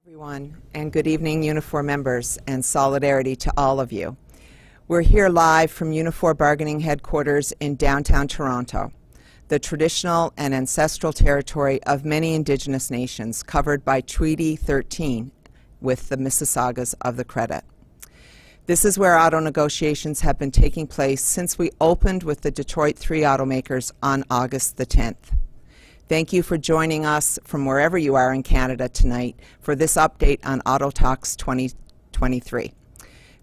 Everyone, and good evening, Unifor members, and solidarity to all of you. We're here live from Unifor Bargaining Headquarters in downtown Toronto, the traditional and ancestral territory of many Indigenous nations covered by Treaty 13 with the Mississaugas of the Credit. This is where auto negotiations have been taking place since we opened with the Detroit 3 automakers on August the 10th. Thank you for joining us from wherever you are in Canada tonight for this update on Auto Talks 2023,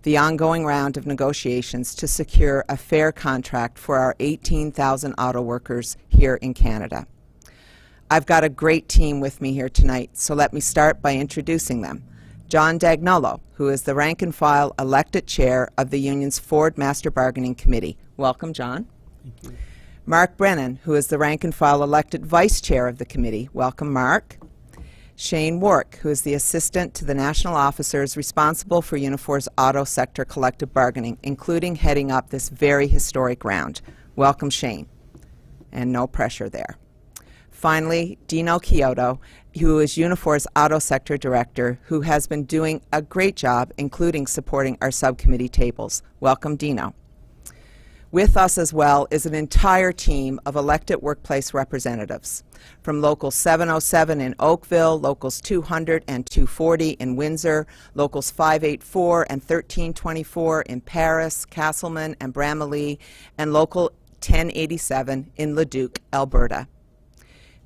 the ongoing round of negotiations to secure a fair contract for our 18,000 auto workers here in Canada. I've got a great team with me here tonight, so let me start by introducing them. John Dagnolo, who is the rank-and-file elected chair of the union's Ford Master Bargaining Committee. Welcome, John. Thank you. Mark Brennan, who is the rank-and-file elected vice chair of the committee. Welcome, Mark. Shane Wark, who is the assistant to the national officers responsible for Unifor's auto sector collective bargaining, including heading up this very historic round. Welcome, Shane. And no pressure there. Finally, Dino Chiodo, who is Unifor's auto sector director, who has been doing a great job, including supporting our subcommittee tables. Welcome, Dino. With us as well is an entire team of elected workplace representatives from Locals 707 in Oakville, Locals 200 and 240 in Windsor, Locals 584 and 1324 in Paris, Castleman and Bramalea, and Local 1087 in Leduc, Alberta.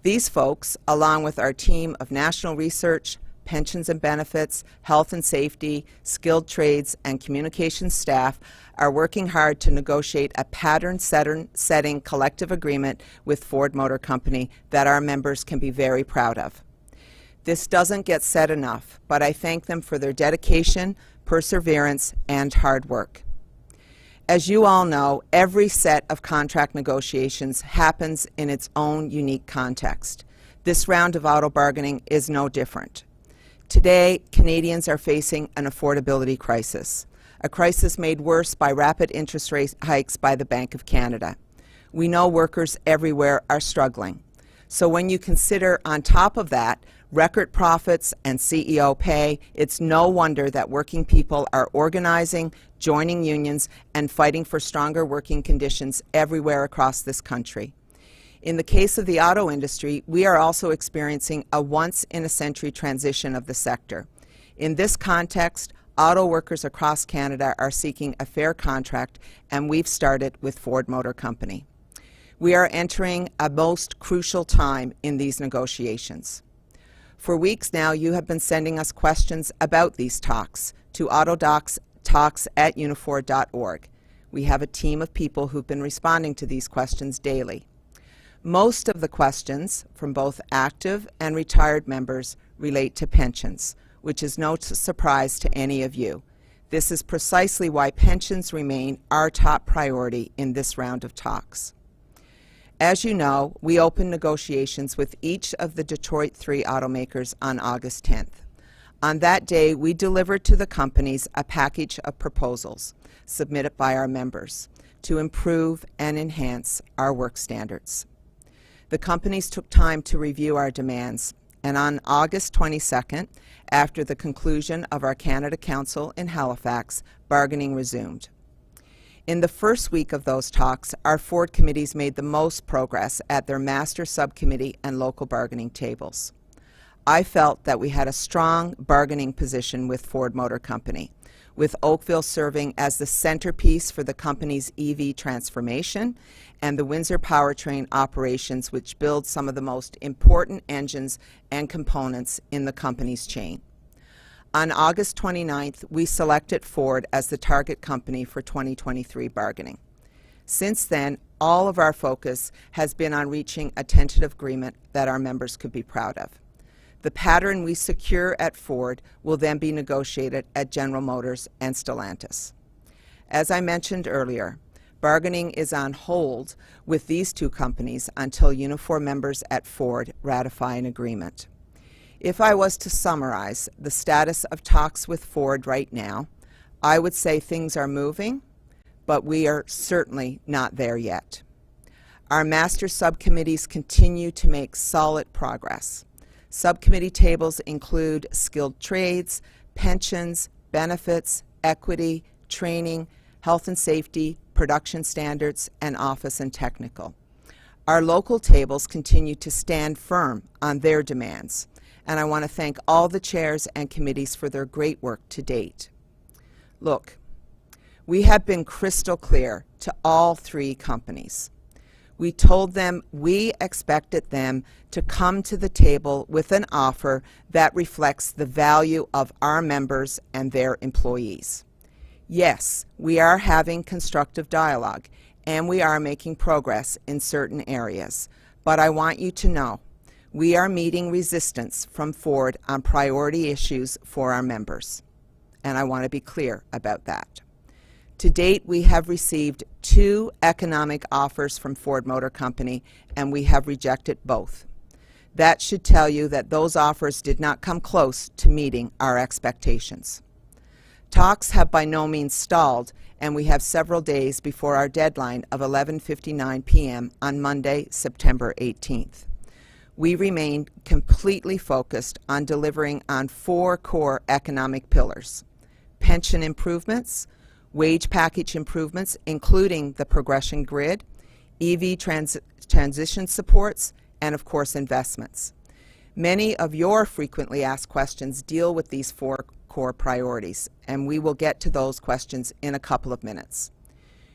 These folks, along with our team of national research, pensions and benefits, health and safety, skilled trades, and communications staff are working hard to negotiate a pattern-setting collective agreement with Ford Motor Company that our members can be very proud of. This doesn't get said enough, but I thank them for their dedication, perseverance, and hard work. As you all know, every set of contract negotiations happens in its own unique context. This round of auto bargaining is no different. Today, Canadians are facing an affordability crisis, a crisis made worse by rapid interest rate hikes by the Bank of Canada. We know workers everywhere are struggling. So when you consider on top of that record profits and CEO pay, it's no wonder that working people are organizing, joining unions, and fighting for stronger working conditions everywhere across this country. In the case of the auto industry, we are also experiencing a once-in-a-century transition of the sector. In this context, auto workers across Canada are seeking a fair contract, and we've started with Ford Motor Company. We are entering a most crucial time in these negotiations. For weeks now, you have been sending us questions about these talks to autodocs@unifor.org. We have a team of people who've been responding to these questions daily. Most of the questions from both active and retired members relate to pensions, which is no surprise to any of you. This is precisely why pensions remain our top priority in this round of talks. As you know, we opened negotiations with each of the Detroit 3 automakers on August 10th. On that day, we delivered to the companies a package of proposals submitted by our members to improve and enhance our work standards. The companies took time to review our demands, and on August 22nd, after the conclusion of our Canada Council in Halifax, bargaining resumed. In the first week of those talks, our Ford committees made the most progress at their master subcommittee and local bargaining tables. I felt that we had a strong bargaining position with Ford Motor Company, with Oakville serving as the centerpiece for the company's EV transformation and the Windsor powertrain operations, which build some of the most important engines and components in the company's chain. On August 29th, we selected Ford as the target company for 2023 bargaining. Since then, all of our focus has been on reaching a tentative agreement that our members could be proud of. The pattern we secure at Ford will then be negotiated at General Motors and Stellantis. As I mentioned earlier, bargaining is on hold with these two companies until Unifor members at Ford ratify an agreement. If I was to summarize the status of talks with Ford right now, I would say things are moving, but we are certainly not there yet. Our master subcommittees continue to make solid progress. Subcommittee tables include skilled trades, pensions, benefits, equity, training, health and safety, production standards, and office and technical. Our local tables continue to stand firm on their demands, and I want to thank all the chairs and committees for their great work to date. Look, we have been crystal clear to all three companies. We told them we expected them to come to the table with an offer that reflects the value of our members and their employees. Yes, we are having constructive dialogue, and we are making progress in certain areas. But I want you to know, we are meeting resistance from Ford on priority issues for our members. And I want to be clear about that. To date, we have received 2 economic offers from Ford Motor Company, and we have rejected both. That should tell you that those offers did not come close to meeting our expectations. Talks have by no means stalled, and we have several days before our deadline of 11:59 p.m. on Monday, September 18th. We remain completely focused on delivering on 4 core economic pillars: pension improvements, wage package improvements, including the progression grid, EV transition supports, and of course investments. Many of your frequently asked questions deal with these 4 core priorities, and we will get to those questions in a couple of minutes.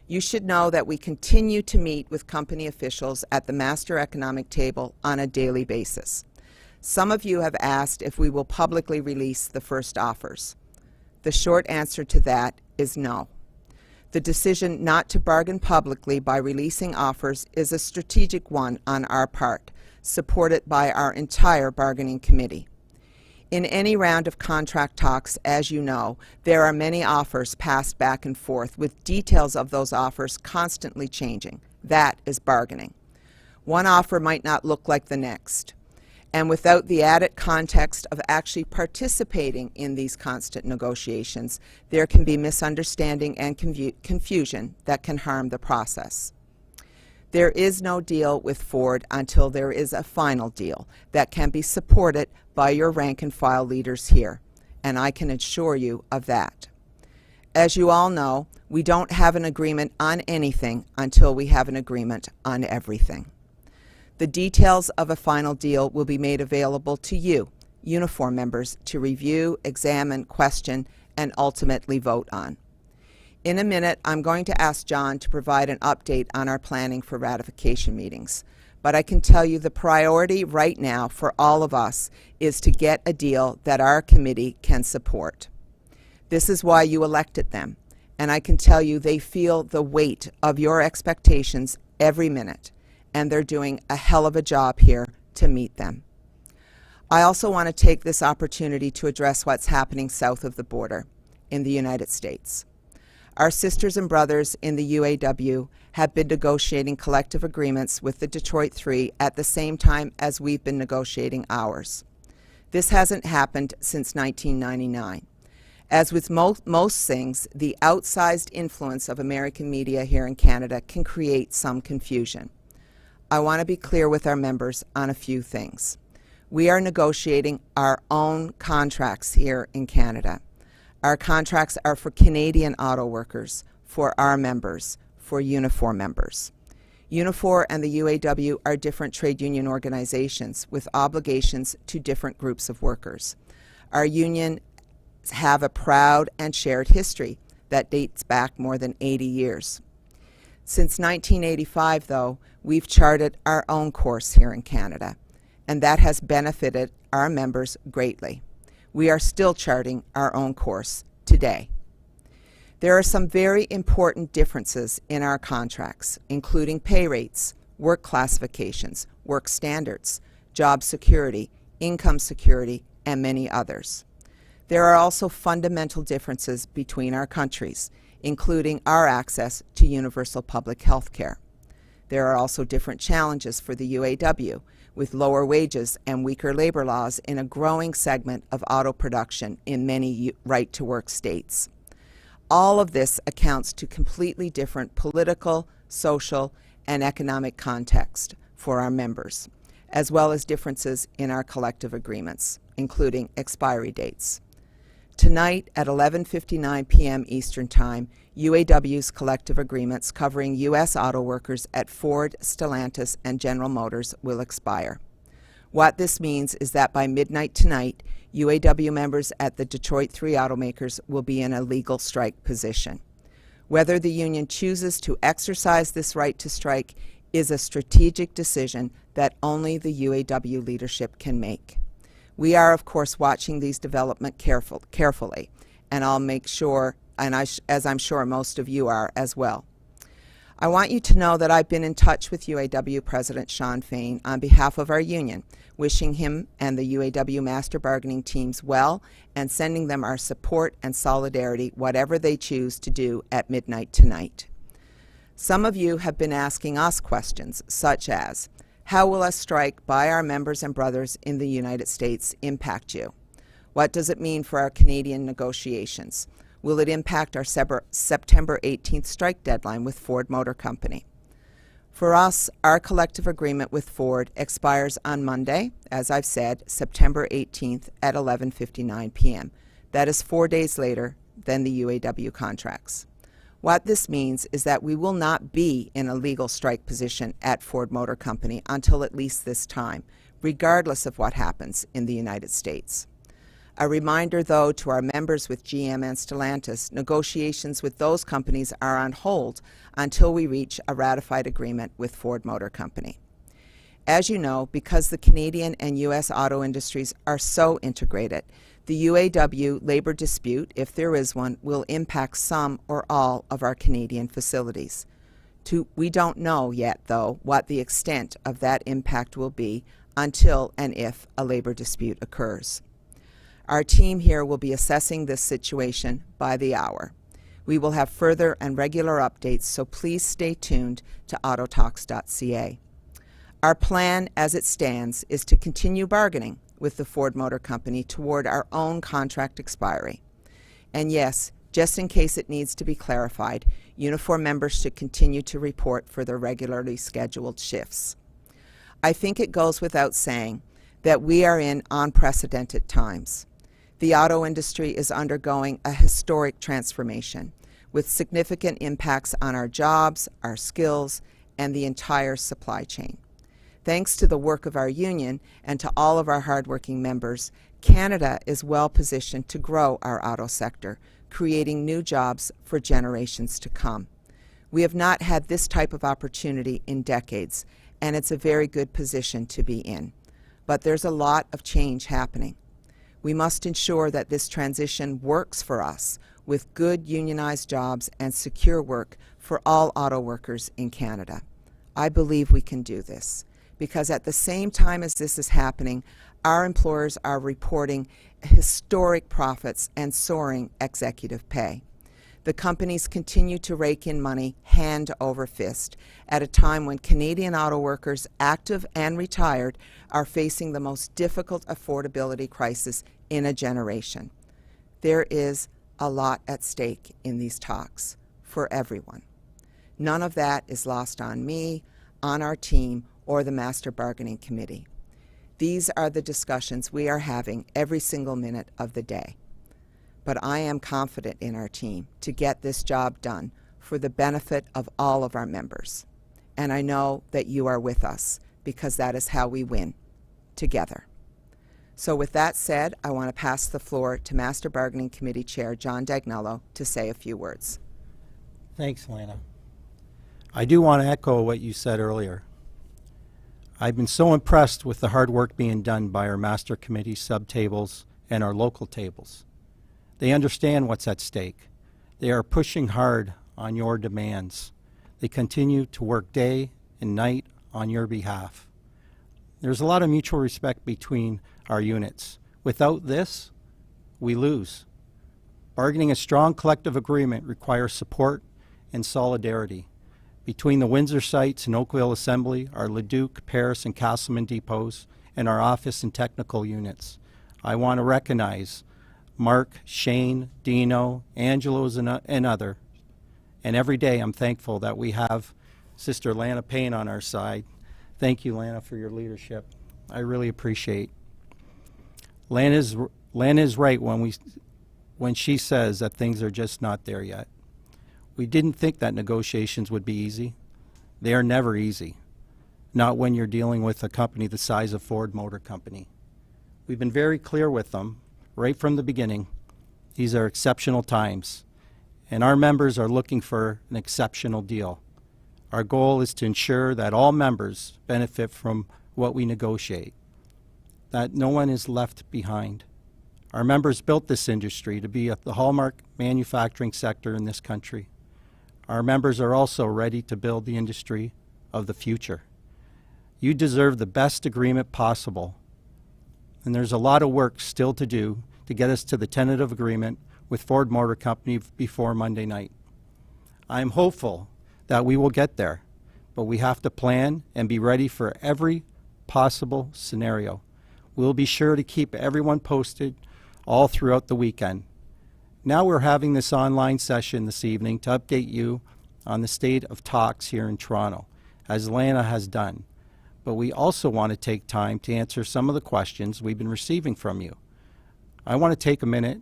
You should know that we continue to meet with company officials at the Master Economic Table on a daily basis. Some of you have asked if we will publicly release the first offers. The short answer to that is no. The decision not to bargain publicly by releasing offers is a strategic one on our part, supported by our entire bargaining committee. In any round of contract talks, as you know, there are many offers passed back and forth, with details of those offers constantly changing. That is bargaining. One offer might not look like the next. And without the added context of actually participating in these constant negotiations, there can be misunderstanding and confusion that can harm the process. There is no deal with Ford until there is a final deal that can be supported by your rank and file leaders here, and I can assure you of that. As you all know, we don't have an agreement on anything until we have an agreement on everything. The details of a final deal will be made available to you, Unifor members, to review, examine, question, and ultimately vote on. In a minute, I'm going to ask John to provide an update on our planning for ratification meetings. But I can tell you the priority right now for all of us is to get a deal that our committee can support. This is why you elected them, and I can tell you they feel the weight of your expectations every minute, and they're doing a hell of a job here to meet them. I also want to take this opportunity to address what's happening south of the border in the United States. Our sisters and brothers in the UAW have been negotiating collective agreements with the Detroit Three at the same time as we've been negotiating ours. This hasn't happened since 1999. As with most things, the outsized influence of American media here in Canada can create some confusion. I want to be clear with our members on a few things. We are negotiating our own contracts here in Canada. Our contracts are for Canadian auto workers, for our members, for Unifor members. Unifor and the UAW are different trade union organizations with obligations to different groups of workers. Our unions have a proud and shared history that dates back more than 80 years. Since 1985, though, we've charted our own course here in Canada, and that has benefited our members greatly. We are still charting our own course today. There are some very important differences in our contracts, including pay rates, work classifications, work standards, job security, income security, and many others. There are also fundamental differences between our countries, including our access to universal public health care. There are also different challenges for the UAW, with lower wages and weaker labor laws in a growing segment of auto production in many right-to-work states. All of this accounts to completely different political, social, and economic context for our members, as well as differences in our collective agreements, including expiry dates. Tonight at 11:59 p.m. Eastern Time, UAW's collective agreements covering U.S. auto workers at Ford, Stellantis, and General Motors will expire. What this means is that by midnight tonight, UAW members at the Detroit 3 automakers will be in a legal strike position. Whether the union chooses to exercise this right to strike is a strategic decision that only the UAW leadership can make. We are, of course, watching these developments carefully, and I'll make sure, as I'm sure most of you are as well. I want you to know that I've been in touch with UAW President Shawn Payne on behalf of our union, wishing him and the UAW Master Bargaining teams well and sending them our support and solidarity, whatever they choose to do at midnight tonight. Some of you have been asking us questions, such as, how will a strike by our members and brothers in the United States impact you? What does it mean for our Canadian negotiations? Will it impact our September 18th strike deadline with Ford Motor Company? For us, our collective agreement with Ford expires on Monday, as I've said, September 18th at 11:59 p.m. That is 4 days later than the UAW contracts. What this means is that we will not be in a legal strike position at Ford Motor Company until at least this time, regardless of what happens in the United States. A reminder, though, to our members with GM and Stellantis, negotiations with those companies are on hold until we reach a ratified agreement with Ford Motor Company. As you know, because the Canadian and U.S. auto industries are so integrated, the UAW labor dispute, if there is one, will impact some or all of our Canadian facilities. We don't know yet, though, what the extent of that impact will be until and if a labor dispute occurs. Our team here will be assessing this situation by the hour. We will have further and regular updates, so please stay tuned to autotalks.ca. Our plan, as it stands, is to continue bargaining with the Ford Motor Company toward our own contract expiry. And yes, just in case it needs to be clarified, Unifor members should continue to report for their regularly scheduled shifts. I think it goes without saying that we are in unprecedented times. The auto industry is undergoing a historic transformation with significant impacts on our jobs, our skills, and the entire supply chain. Thanks to the work of our union and to all of our hardworking members, Canada is well positioned to grow our auto sector, creating new jobs for generations to come. We have not had this type of opportunity in decades, and it's a very good position to be in. But there's a lot of change happening. We must ensure that this transition works for us with good unionized jobs and secure work for all auto workers in Canada. I believe we can do this because at the same time as this is happening, our employers are reporting historic profits and soaring executive pay. The companies continue to rake in money hand over fist at a time when Canadian auto workers, active and retired, are facing the most difficult affordability crisis in a generation. There is a lot at stake in these talks for everyone. None of that is lost on me, on our team, or the Master Bargaining Committee. These are the discussions we are having every single minute of the day. But I am confident in our team to get this job done for the benefit of all of our members. And I know that you are with us because that is how we win, together. So with that said, I want to pass the floor to Master Bargaining Committee Chair John Dagnello to say a few words. Thanks, Lana. I do want to echo what you said earlier. I've been so impressed with the hard work being done by our Master Committee sub-tables and our local tables. They understand what's at stake. They are pushing hard on your demands. They continue to work day and night on your behalf. There's a lot of mutual respect between our units. Without this, we lose. Bargaining a strong collective agreement requires support and solidarity. Between the Windsor sites and Oakville Assembly, our Leduc, Paris, and Castleman depots, and our office and technical units, I want to recognize Mark, Shane, Dino, Angelo's, and other. And every day I'm thankful that we have Sister Lana Payne on our side. Thank you, Lana, for your leadership. I really appreciate. Lana's right when she says that things are just not there yet. We didn't think that negotiations would be easy. They are never easy, not when you're dealing with a company the size of Ford Motor Company. We've been very clear with them right from the beginning. These are exceptional times, and our members are looking for an exceptional deal. Our goal is to ensure that all members benefit from what we negotiate, that no one is left behind. Our members built this industry to be the hallmark manufacturing sector in this country. Our members are also ready to build the industry of the future. You deserve the best agreement possible, and there's a lot of work still to do to get us to the tentative agreement with Ford Motor Company before Monday night. I'm hopeful that we will get there, but we have to plan and be ready for every possible scenario. We'll be sure to keep everyone posted all throughout the weekend. Now we're having this online session this evening to update you on the state of talks here in Toronto, as Lana has done. But we also want to take time to answer some of the questions we've been receiving from you. I want to take a minute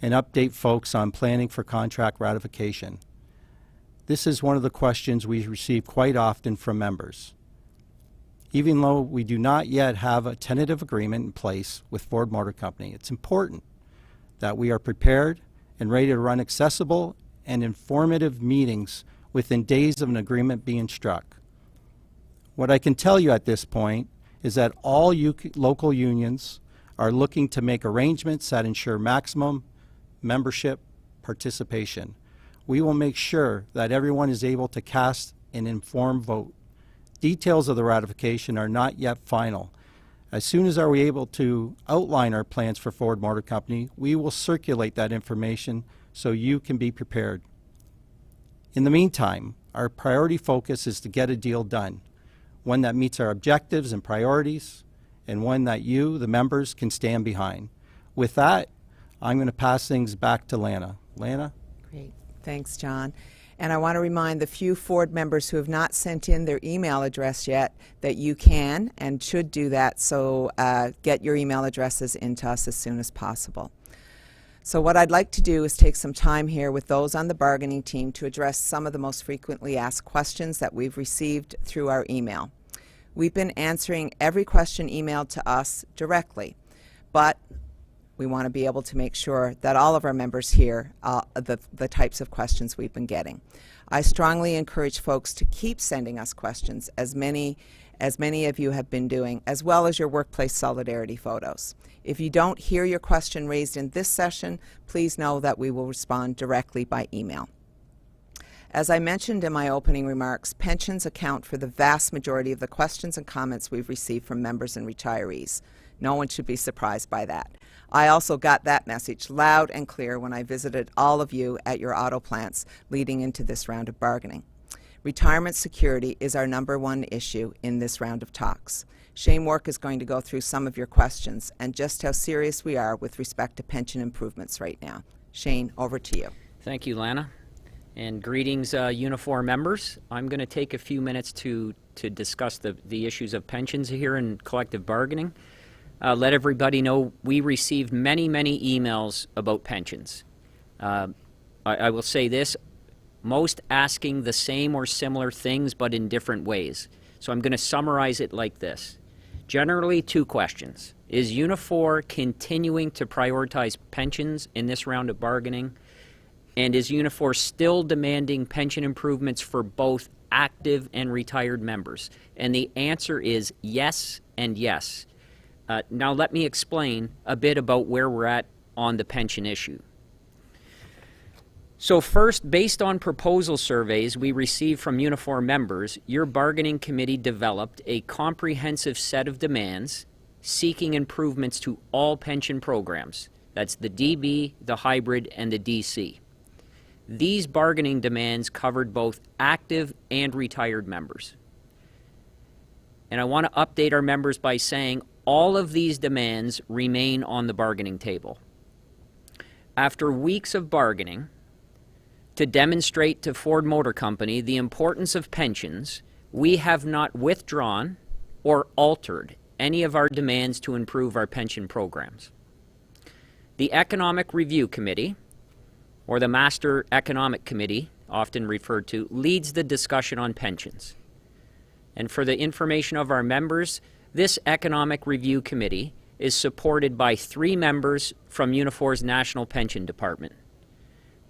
and update folks on planning for contract ratification. This is one of the questions we receive quite often from members. Even though we do not yet have a tentative agreement in place with Ford Motor Company, it's important that we are prepared and ready to run accessible and informative meetings within days of an agreement being struck. What I can tell you at this point is that all local unions are looking to make arrangements that ensure maximum membership participation. We will make sure that everyone is able to cast an informed vote. Details of the ratification are not yet final. As soon as are we able to outline our plans for Ford Motor Company, we will circulate that information so you can be prepared. In the meantime, our priority focus is to get a deal done, one that meets our objectives and priorities, and one that you, the members, can stand behind. With that, I'm going to pass things back to Lana. Lana? Great. Thanks, John. And I want to remind the few Ford members who have not sent in their email address yet that you can and should do that, so get your email addresses into us as soon as possible. So what I'd like to do is take some time here with those on the bargaining team to address some of the most frequently asked questions that we've received through our email. We've been answering every question emailed to us directly, but we want to be able to make sure that all of our members hear the types of questions we've been getting. I strongly encourage folks to keep sending us questions, as many of you have been doing, as well as your workplace solidarity photos. If you don't hear your question raised in this session, please know that we will respond directly by email. As I mentioned in my opening remarks, pensions account for the vast majority of the questions and comments we've received from members and retirees. No one should be surprised by that. I also got that message loud and clear when I visited all of you at your auto plants leading into this round of bargaining. Retirement security is our #1 issue in this round of talks. Shane Wark is going to go through some of your questions and just how serious we are with respect to pension improvements right now. Shane, over to you. Thank you, Lana. And greetings, Unifor members. I'm going to take a few minutes to discuss the issues of pensions here in collective bargaining. Let everybody know we received many emails about pensions. I will say this, most asking the same or similar things but in different ways. So I'm going to summarize it like this. Generally, 2 questions. Is Unifor continuing to prioritize pensions in this round of bargaining? And is Unifor still demanding pension improvements for both active and retired members? And the answer is yes and yes. Now let me explain a bit about where we're at on the pension issue. So first, based on proposal surveys we received from Unifor members, your bargaining committee developed a comprehensive set of demands seeking improvements to all pension programs. That's the DB, the hybrid, and the DC. These bargaining demands covered both active and retired members. And I want to update our members by saying all of these demands remain on the bargaining table. After weeks of bargaining to demonstrate to Ford Motor Company the importance of pensions, we have not withdrawn or altered any of our demands to improve our pension programs. The Economic Review Committee, or the Master Economic Committee, often referred to, leads the discussion on pensions. And for the information of our members, this Economic Review Committee is supported by 3 members from Unifor's National Pension Department.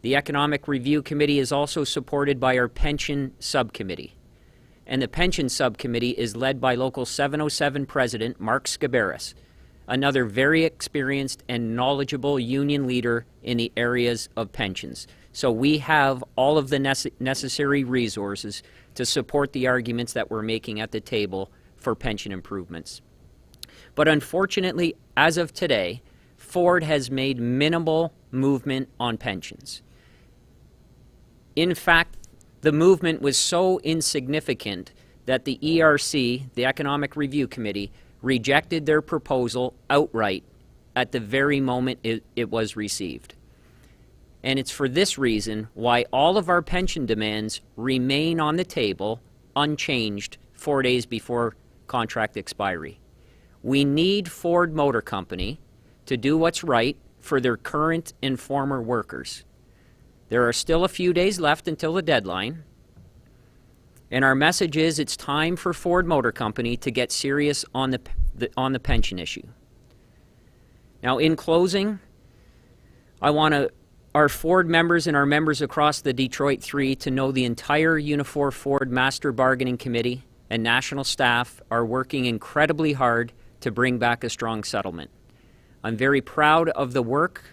The Economic Review Committee is also supported by our Pension Subcommittee. And the Pension Subcommittee is led by Local 707 President Mark Scabaris, another very experienced and knowledgeable union leader in the areas of pensions. So we have all of the necessary resources to support the arguments that we're making at the table for pension improvements. But unfortunately, as of today, Ford has made minimal movement on pensions. In fact, the movement was so insignificant that the ERC, the Economic Review Committee, rejected their proposal outright at the very moment it was received. And it's for this reason why all of our pension demands remain on the table unchanged 4 days before contract expiry. We need Ford Motor Company to do what's right for their current and former workers. There are still a few days left until the deadline, and our message is it's time for Ford Motor Company to get serious on the pension issue. Now, in closing, I want our Ford members and our members across the Detroit 3 to know the entire Unifor Ford Master Bargaining Committee and national staff are working incredibly hard to bring back a strong settlement. I'm very proud of the work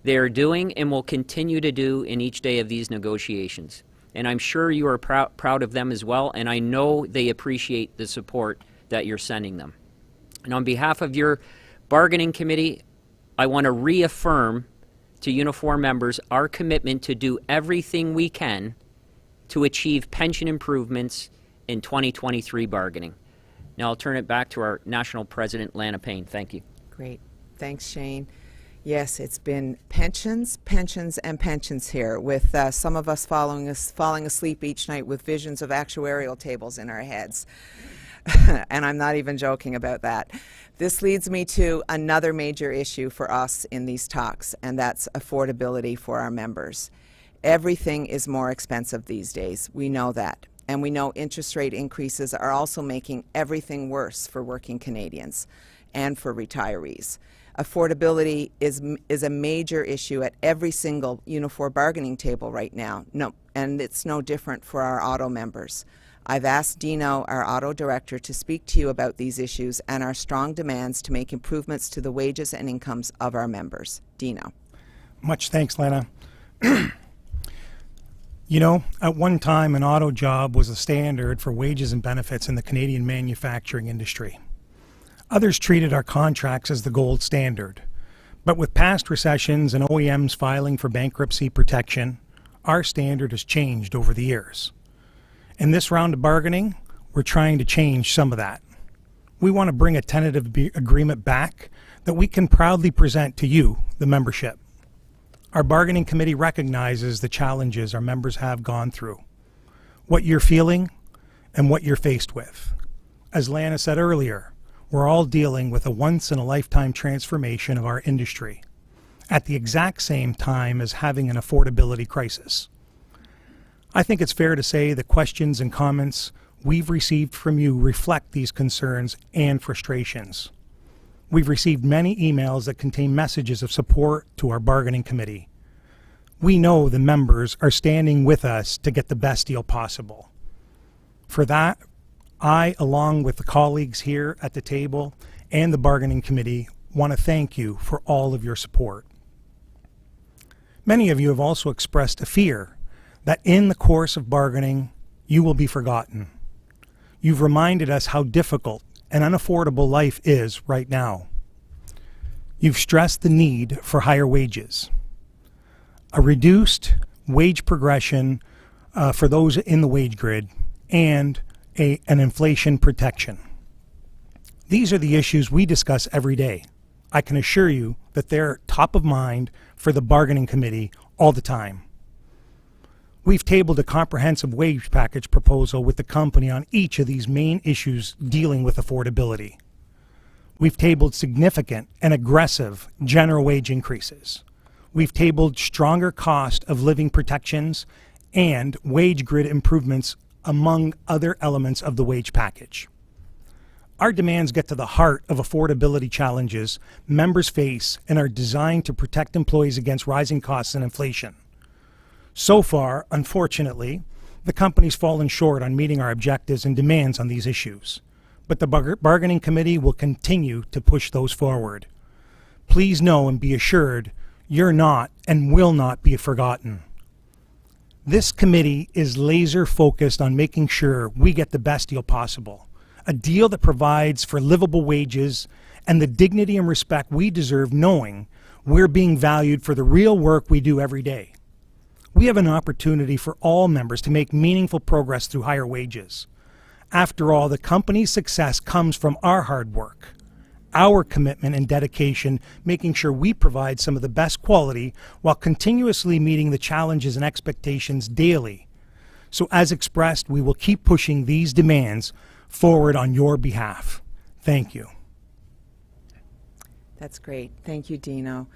they are doing and will continue to do in each day of these negotiations. And I'm sure you are proud of them as well, and I know they appreciate the support that you're sending them. And on behalf of your bargaining committee, I want to reaffirm to Unifor members our commitment to do everything we can to achieve pension improvements in 2023 bargaining. Now I'll turn it back to our National President, Lana Payne. Thank you. Great. Thanks, Shane. Yes, it's been pensions, pensions, and pensions here, with some of us falling asleep each night with visions of actuarial tables in our heads. And I'm not even joking about that. This leads me to another major issue for us in these talks, and that's affordability for our members. Everything is more expensive these days. We know that. And we know interest rate increases are also making everything worse for working Canadians and for retirees. Affordability is a major issue at every single Unifor bargaining table right now. And it's no different for our auto members. I've asked Dino, our auto director, to speak to you about these issues and our strong demands to make improvements to the wages and incomes of our members. Dino. Much thanks, Lana. You know, at one time, an auto job was a standard for wages and benefits in the Canadian manufacturing industry. Others treated our contracts as the gold standard. But with past recessions and OEMs filing for bankruptcy protection, our standard has changed over the years. In this round of bargaining, we're trying to change some of that. We want to bring a tentative agreement back that we can proudly present to you, the membership. Our bargaining committee recognizes the challenges our members have gone through, what you're feeling, and what you're faced with. As Lana said earlier, we're all dealing with a once-in-a-lifetime transformation of our industry at the exact same time as having an affordability crisis. I think it's fair to say the questions and comments we've received from you reflect these concerns and frustrations. We've received many emails that contain messages of support to our bargaining committee. We know the members are standing with us to get the best deal possible. For that, I, along with the colleagues here at the table and the bargaining committee, want to thank you for all of your support. Many of you have also expressed a fear that in the course of bargaining, you will be forgotten. You've reminded us how difficult and unaffordable life is right now. You've stressed the need for higher wages, a reduced wage progression for those in the wage grid, and an inflation protection. These are the issues we discuss every day. I can assure you that they're top of mind for the bargaining committee all the time. We've tabled a comprehensive wage package proposal with the company on each of these main issues dealing with affordability. We've tabled significant and aggressive general wage increases. We've tabled stronger cost of living protections and wage grid improvements, among other elements of the wage package. Our demands get to the heart of affordability challenges members face and are designed to protect employees against rising costs and inflation. So far, unfortunately, the company's fallen short on meeting our objectives and demands on these issues, but the bargaining committee will continue to push those forward. Please know and be assured you're not and will not be forgotten. This committee is laser focused on making sure we get the best deal possible, a deal that provides for livable wages and the dignity and respect we deserve, knowing we're being valued for the real work we do every day. We have an opportunity for all members to make meaningful progress through higher wages. After all, the company's success comes from our hard work, our commitment and dedication, making sure we provide some of the best quality while continuously meeting the challenges and expectations daily. So as expressed, we will keep pushing these demands forward on your behalf. Thank you. That's great. Thank you, Dino.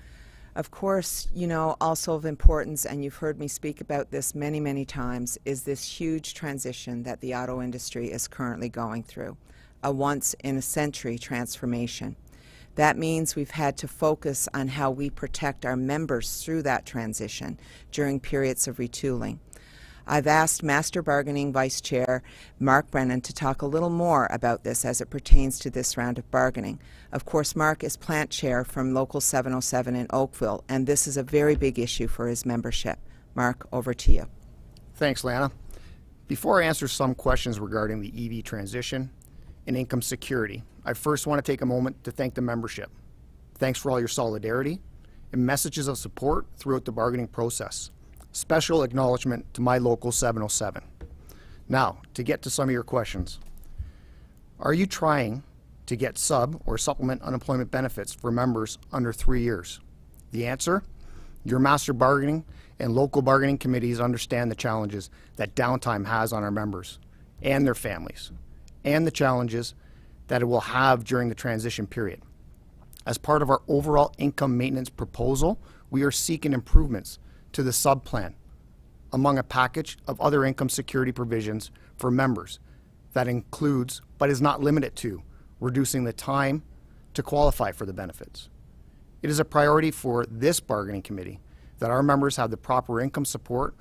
Of course, you know, also of importance, and you've heard me speak about this many, many times, is this huge transition that the auto industry is currently going through, a once-in-a-century transformation. That means we've had to focus on how we protect our members through that transition during periods of retooling. I've asked Master Bargaining Vice Chair Mark Brennan to talk a little more about this as it pertains to this round of bargaining. Of course, Mark is plant chair from Local 707 in Oakville, and this is a very big issue for his membership. Mark, over to you. Thanks, Lana. Before I answer some questions regarding the EV transition and income security, I first want to take a moment to thank the membership. Thanks for all your solidarity and messages of support throughout the bargaining process. Special acknowledgement to my Local 707. Now, to get to some of your questions. Are you trying to get sub or supplement unemployment benefits for members under 3 years? The answer? Your master bargaining and local bargaining committees understand the challenges that downtime has on our members and their families, and the challenges that it will have during the transition period. As part of our overall income maintenance proposal, we are seeking improvements to the sub-plan among a package of other income security provisions for members that includes, but is not limited to, reducing the time to qualify for the benefits. It is a priority for this bargaining committee that our members have the proper income support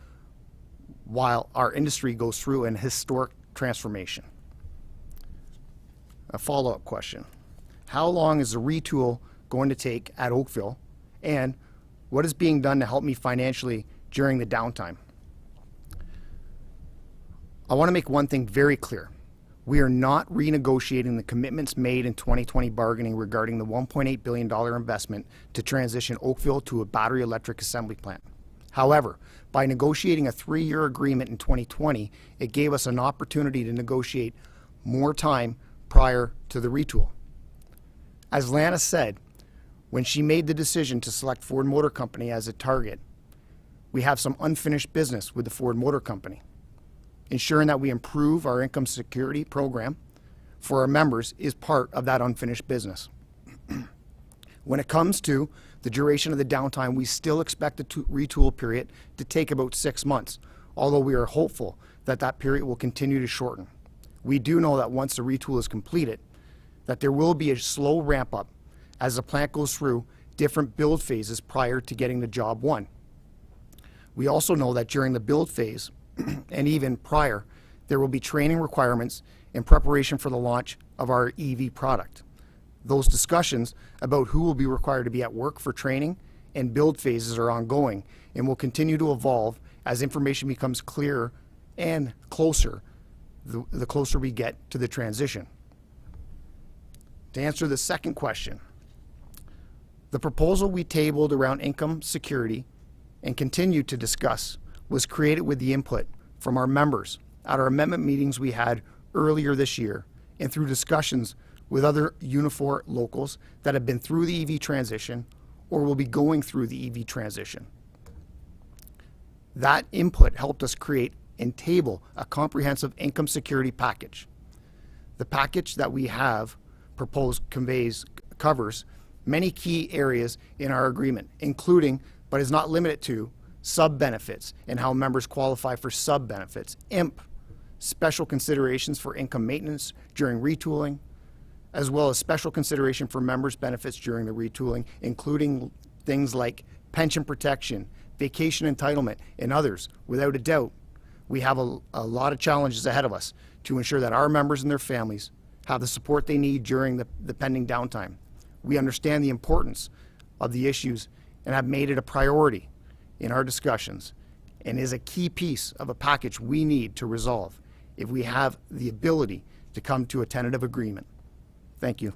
while our industry goes through an historic transformation. A follow-up question. How long is the retool going to take at Oakville, and what is being done to help me financially during the downtime? I want to make one thing very clear. We are not renegotiating the commitments made in 2020 bargaining regarding the $1.8 billion investment to transition Oakville to a battery electric assembly plant. However, by negotiating a 3-year agreement in 2020, it gave us an opportunity to negotiate more time prior to the retool. As Lana said, when she made the decision to select Ford Motor Company as a target, we have some unfinished business with the Ford Motor Company. Ensuring that we improve our income security program for our members is part of that unfinished business. When it comes to the duration of the downtime, we still expect the retool period to take about 6 months, although we are hopeful that that period will continue to shorten. We do know that once the retool is completed, that there will be a slow ramp up as the plant goes through different build phases prior to getting the job won. We also know that during the build phase, and even prior, there will be training requirements in preparation for the launch of our EV product. Those discussions about who will be required to be at work for training and build phases are ongoing and will continue to evolve as information becomes clearer and closer, the closer we get to the transition. To answer the second question, the proposal we tabled around income security and continue to discuss was created with the input from our members at our amendment meetings we had earlier this year and through discussions with other Unifor locals that have been through the EV transition or will be going through the EV transition. That input helped us create and table a comprehensive income security package. The package that we have proposed covers many key areas in our agreement, including, but is not limited to, sub-benefits and how members qualify for sub-benefits, IMP, special considerations for income maintenance during retooling, as well as special consideration for members' benefits during the retooling, including things like pension protection, vacation entitlement, and others. Without a doubt, we have a lot of challenges ahead of us to ensure that our members and their families have the support they need during the pending downtime. We understand the importance of the issues and have made it a priority in our discussions, and is a key piece of a package we need to resolve if we have the ability to come to a tentative agreement. Thank you.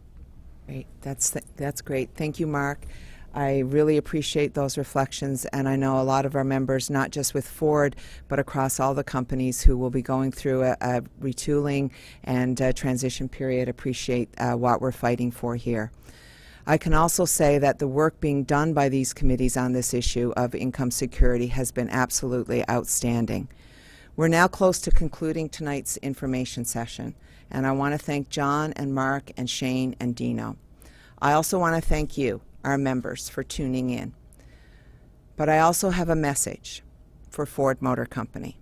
Great. That's great. Thank you, Mark. I really appreciate those reflections, and I know a lot of our members, not just with Ford, but across all the companies who will be going through a retooling and a transition period, appreciate what we're fighting for here. I can also say that the work being done by these committees on this issue of income security has been absolutely outstanding. We're now close to concluding tonight's information session, and I want to thank John and Mark and Shane and Dino. I also want to thank you, our members, for tuning in. But I also have a message for Ford Motor Company.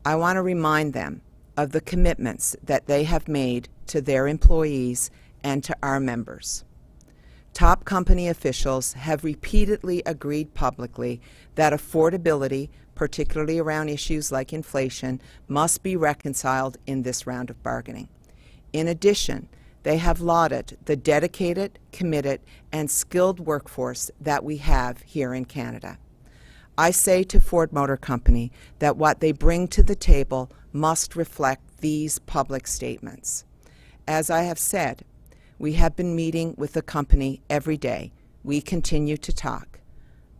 I want to remind them of the commitments that they have made to their employees and to our members. Top company officials have repeatedly agreed publicly that affordability, particularly around issues like inflation, must be reconciled in this round of bargaining. In addition, they have lauded the dedicated, committed, and skilled workforce that we have here in Canada. I say to Ford Motor Company that what they bring to the table must reflect these public statements. As I have said, we have been meeting with the company every day. We continue to talk.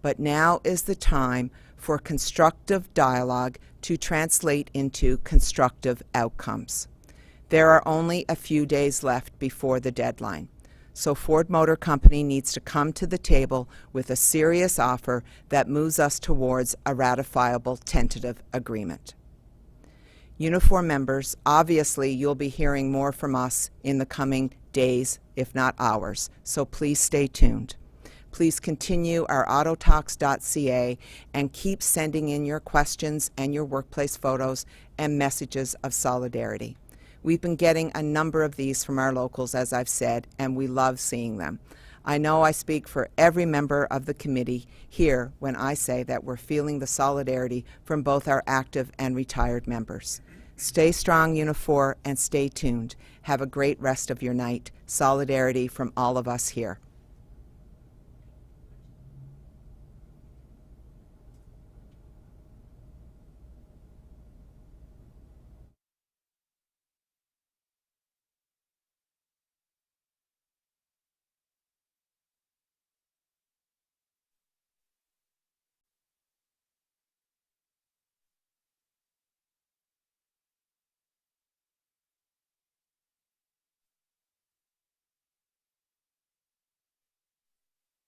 But now is the time for constructive dialogue to translate into constructive outcomes. There are only a few days left before the deadline, so Ford Motor Company needs to come to the table with a serious offer that moves us towards a ratifiable tentative agreement. Unifor members, obviously you'll be hearing more from us in the coming days, if not hours, so please stay tuned. Please continue our autotalks.ca and keep sending in your questions and your workplace photos and messages of solidarity. We've been getting a number of these from our locals, as I've said, and we love seeing them. I know I speak for every member of the committee here when I say that we're feeling the solidarity from both our active and retired members. Stay strong, Unifor, and stay tuned. Have a great rest of your night. Solidarity from all of us here.